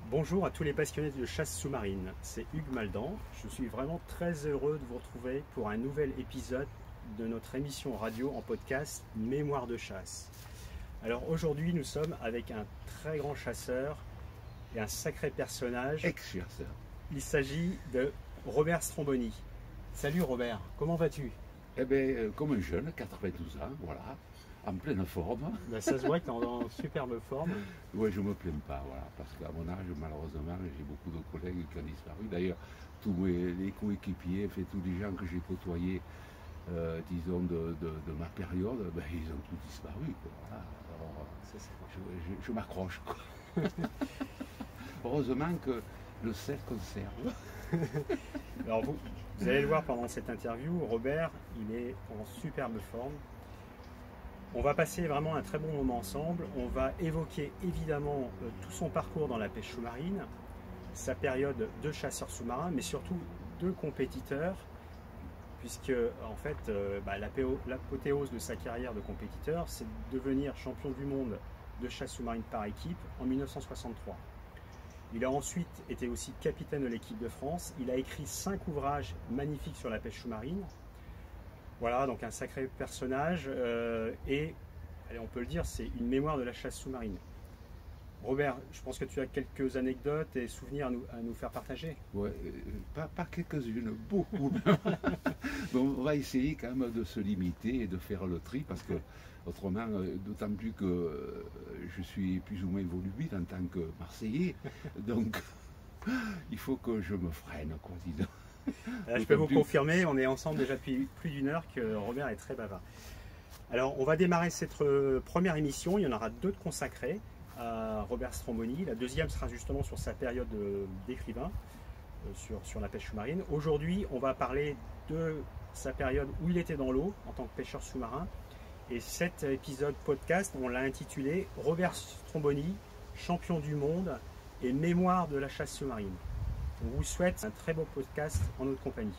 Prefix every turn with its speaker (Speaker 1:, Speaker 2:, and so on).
Speaker 1: Bonjour à tous les passionnés de chasse sous-marine, c'est Hugues Maldan. Je suis vraiment très heureux de vous retrouver pour un nouvel épisode de notre émission radio en podcast Mémoire de chasse. Alors aujourd'hui nous sommes avec un très grand chasseur et un sacré personnage.
Speaker 2: Ex-chasseur.
Speaker 1: Il s'agit de Robert Stromboni. Salut Robert, comment vas-tu?
Speaker 2: Eh bien, comme un jeune, 92 ans, voilà, en pleine forme.
Speaker 1: Ben, ça se voit que tu es en superbe forme.
Speaker 2: Oui, je ne me plains pas, voilà, parce qu'à mon âge, malheureusement, j'ai beaucoup de collègues qui ont disparu. D'ailleurs, tous les coéquipiers, tous les gens que j'ai côtoyés, disons, de ma période, ben, ils ont tous disparu, quoi, voilà. Alors, je m'accroche, quoi. Heureusement que le sel conserve.
Speaker 1: Alors vous allez le voir pendant cette interview, Robert, il est en superbe forme. On va passer vraiment un très bon moment ensemble. On va évoquer évidemment tout son parcours dans la pêche sous-marine, sa période de chasseur sous-marin, mais surtout de compétiteur, puisque en fait l'apothéose de sa carrière de compétiteur, c'est de devenir champion du monde de chasse sous-marine par équipe en 1963. Il a ensuite été aussi capitaine de l'équipe de France. Il a écrit 5 ouvrages magnifiques sur la pêche sous-marine. Voilà, donc un sacré personnage et, allez, on peut le dire, c'est une mémoire de la chasse sous-marine. Robert, je pense que tu as quelques anecdotes et souvenirs à nous faire partager.
Speaker 2: Ouais, pas quelques-unes, beaucoup. Donc on va essayer quand même de se limiter et de faire le tri, parce que autrement, d'autant plus que je suis plus ou moins volubile en tant que Marseillais, donc il faut que je me freine, quoi, disons.
Speaker 1: Je peux vous confirmer, on est ensemble déjà depuis plus d'une heure, que Robert est très bavard. Alors on va démarrer cette première émission, il y en aura 2 de consacrés à Robert Stromboni. La deuxième sera justement sur sa période d'écrivain, sur la pêche sous-marine. Aujourd'hui on va parler de sa période où il était dans l'eau en tant que pêcheur sous-marin. Et cet épisode podcast, on l'a intitulé Robert Stromboni, champion du monde et mémoire de la chasse sous-marine. On vous souhaite un très beau podcast en notre compagnie.